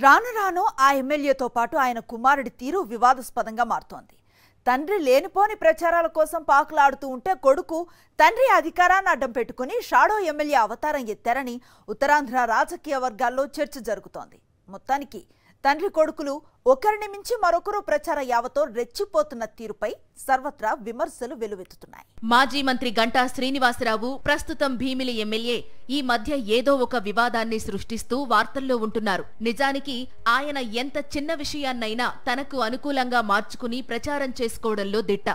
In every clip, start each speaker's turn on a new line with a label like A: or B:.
A: రాను రాను ఆ ఎమ్మెల్యేతో పాటు ఆయన కుమారుడి తీరు వివాదాస్పదంగా మారుతోంది. తండ్రి లేనిపోని ప్రచారాల కోసం పాకులాడుతూ ఉంటే కొడుకు తండ్రి అధికారాన్ని అడ్డం పెట్టుకుని షాడో ఎమ్మెల్యే అవతారం ఎత్తారని ఉత్తరాంధ్ర రాజకీయ వర్గాల్లో చర్చ జరుగుతోంది. మొత్తానికి తండ్రి కొడుకులు ఒకరిని మించి మరొకరు ప్రచార యావతో రెచ్చిపోతున్న తీరుపై సర్వత్రా విమర్శలు వెలువెత్తుతున్నాయి.
B: మాజీ మంత్రి గంటా శ్రీనివాసరావు, ప్రస్తుతం భీమిలి ఎమ్మెల్యే ఈ మధ్య ఏదో ఒక వివాదాన్ని సృష్టిస్తూ వార్తల్లో ఉంటున్నారు. నిజానికి ఆయన ఎంత చిన్న విషయాన్నైనా తనకు అనుకూలంగా మార్చుకుని ప్రచారం చేసుకోవడంలో దిట్ట.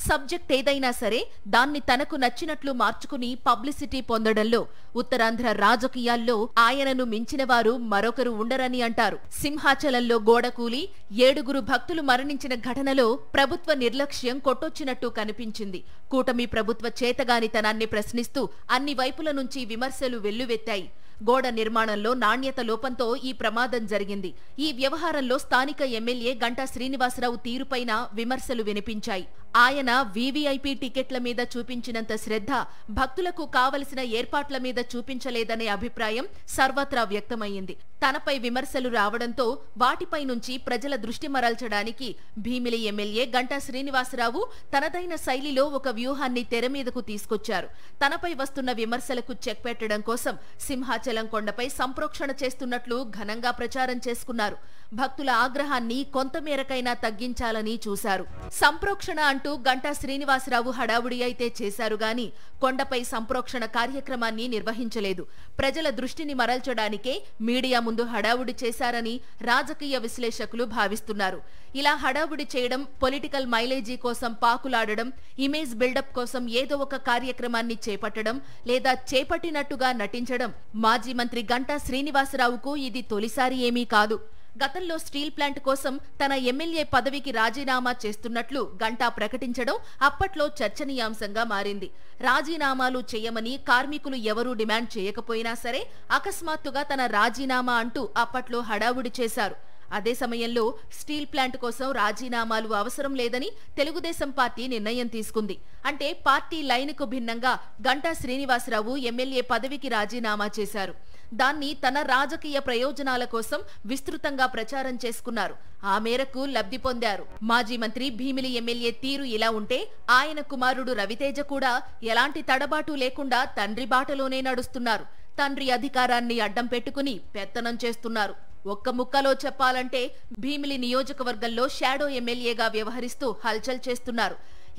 B: సబ్జెక్ట్ ఏదైనా సరే దాన్ని తనకు నచ్చినట్లు మార్చుకుని పబ్లిసిటీ పొందడంలో ఉత్తరాంధ్ర రాజకీయాల్లో ఆయనను మించిన వారు మరొకరు ఉండరని అంటారు. సింహాచలంలో గోడకూలి 7 భక్తులు మరణించిన ఘటనలో ప్రభుత్వ నిర్లక్ష్యం కొట్టొచ్చినట్టు కనిపించింది. కూటమి ప్రభుత్వ చేతగానితనాన్ని ప్రశ్నిస్తూ అన్ని వైపుల నుంచి విమర్శలు వెల్లువెత్తాయి. గోడ నిర్మాణంలో నాణ్యత లోపంతో ఈ ప్రమాదం జరిగింది. ఈ వ్యవహారంలో స్థానిక ఎమ్మెల్యే గంటా శ్రీనివాసరావు తీరుపైన విమర్శలు వినిపించాయి. ఆయన వీవీఐపీ టికెట్ల మీద చూపించినంత శ్రద్ధ భక్తులకు కావలసిన ఏర్పాట్ల మీద చూపించలేదనే అభిప్రాయం సర్వత్రా వ్యక్తమయ్యింది. తనపై విమర్శలు రావడంతో వాటిపై నుంచి ప్రజల దృష్టి మరల్చడానికి భీమిలి ఎమ్మెల్యే గంటా శ్రీనివాసరావు తనదైన శైలిలో ఒక వ్యూహాన్ని తెర మీదకు తీసుకొచ్చారు. తనపై వస్తున్న విమర్శలకు చెక్ పెట్టడం కోసం సింహాచలం కొండపై సంప్రోక్షణ చేస్తున్నట్లు ఘనంగా ప్రచారం చేసుకున్నారు. భక్తుల ఆగ్రహాన్ని కొంతమేరకైనా తగ్గించాలని చూశారు. సంప్రోక్షణ అంటూ గంటా శ్రీనివాసరావు హడావుడి అయితే చేశారు గాని కొండపై సంప్రోక్షణ కార్యక్రమాన్ని నిర్వహించలేదు. ప్రజల దృష్టిని మరల్చడానికే మీడియా ముందు హడావుడి చేశారని రాజకీయ విశ్లేషకులు భావిస్తున్నారు. ఇలా హడావుడి చేయడం, పొలిటికల్ మైలేజీ కోసం పాకులాడడం, ఇమేజ్ బిల్డప్ కోసం ఏదో ఒక కార్యక్రమాన్ని చేపట్టడం లేదా చేపట్టినట్టుగా నటించడం మాజీ మంత్రి గంటా శ్రీనివాసరావుకు ఇది తొలిసారి ఏమీ కాదు. గతంలో స్టీల్ ప్లాంట్ కోసం తన ఎమ్మెల్యే పదవికి రాజీనామా చేస్తున్నట్లు గంటా ప్రకటించడం అప్పట్లో చర్చనీయాంశంగా మారింది. రాజీనామాలు చేయమని కార్మికులు ఎవరూ డిమాండ్ చేయకపోయినా సరే అకస్మాత్తుగా తన రాజీనామా అంటూ అప్పట్లో హడావుడి చేశారు. అదే సమయంలో స్టీల్ ప్లాంట్ కోసం రాజీనామాలు అవసరం లేదని తెలుగుదేశం పార్టీ నిర్ణయం తీసుకుంది. అంటే పార్టీ లైన్కు భిన్నంగా గంటా శ్రీనివాసరావు ఎమ్మెల్యే పదవికి రాజీనామా చేశారు. దాన్ని తన రాజకీయ ప్రయోజనాల కోసం విస్తృతంగా ప్రచారం చేసుకున్నారు. ఆ మేరకు లబ్ధి పొందారు. మాజీ మంత్రి భీమిలి ఎమ్మెల్యే తీరు ఇలా ఉంటే ఆయన కుమారుడు రవితేజ కూడా ఎలాంటి తడబాటు లేకుండా తండ్రి బాటలోనే నడుస్తున్నారు. తండ్రి అధికారాన్ని అడ్డం పెట్టుకుని పెత్తనం చేస్తున్నారు. ఒక్క ముక్కలో చెప్పాలంటే భీమిలి నియోజకవర్గంలో షాడో ఎమ్మెల్యేగా వ్యవహరిస్తూ హల్చల్ చేస్తున్నారు.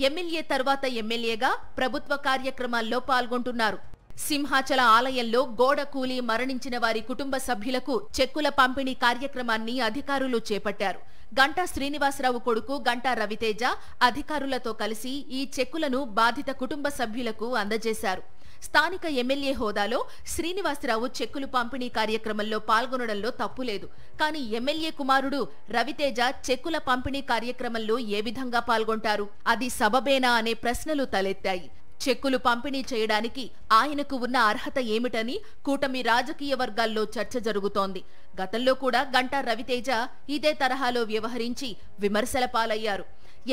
B: ఎమ్మెల్యే తర్వాత ఎమ్మెల్యేగా ప్రభుత్వ కార్యక్రమాల్లో పాల్గొంటున్నారు. సింహాచల ఆలయంలో గోడ కూలి మరణించిన వారి కుటుంబ సభ్యులకు చెక్కుల పంపిణీ కార్యక్రమాన్ని అధికారులు చేపట్టారు. గంటా శ్రీనివాసరావు కొడుకు గంటా రవితేజ అధికారులతో కలిసి ఈ చెక్కులను బాధిత కుటుంబ సభ్యులకు అందజేశారు. స్థానిక ఎమ్మెల్యే హోదాలో శ్రీనివాసరావు చెక్కులు పంపిణీ కార్యక్రమంలో పాల్గొనడంలో తప్పులేదు. కానీ ఎమ్మెల్యే కుమారుడు రవితేజ చెక్కుల పంపిణీ కార్యక్రమంలో ఏ విధంగా పాల్గొంటారు? అది సబబేనా అనే ప్రశ్నలు తలెత్తాయి. చెక్కులు పంపిణీ చేయడానికి ఆయనకు ఉన్న అర్హత ఏమిటని కూటమి రాజకీయ వర్గాల్లో చర్చ జరుగుతోంది. గతంలో కూడా గంటా రవితేజ ఇదే తరహాలో వ్యవహరించి విమర్శల పాలయ్యారు.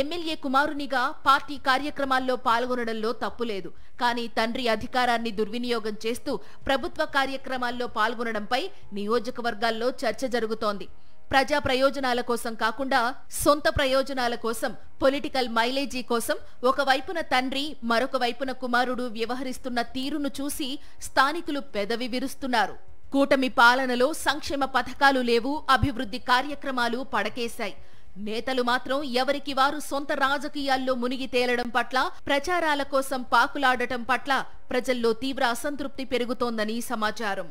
B: ఎమ్మెల్యే కుమారునిగా పార్టీ కార్యక్రమాల్లో పాల్గొనడంలో తప్పులేదు. కానీ తండ్రి అధికారాన్ని దుర్వినియోగం చేస్తూ ప్రభుత్వ కార్యక్రమాల్లో పాల్గొనడంపై నియోజకవర్గాల్లో చర్చ జరుగుతోంది. ప్రజా ప్రయోజనాల కోసం కాకుండా సొంత ప్రయోజనాల కోసం, పొలిటికల్ మైలేజీ కోసం ఒకవైపున తండ్రి, మరొక వైపున కుమారుడు వ్యవహరిస్తున్న తీరును చూసి స్థానికులు పెదవి విరుస్తున్నారు. కూటమి పాలనలో సంక్షేమ పథకాలు లేవు, అభివృద్ధి కార్యక్రమాలు పడకేశాయి. నేతలు మాత్రం ఎవరికి వారు సొంత రాజకీయాల్లో మునిగి తేలడం పట్ల, ప్రచారాల కోసం పాకులాడటం పట్ల ప్రజల్లో తీవ్ర అసంతృప్తి పెరుగుతోందని సమాచారం.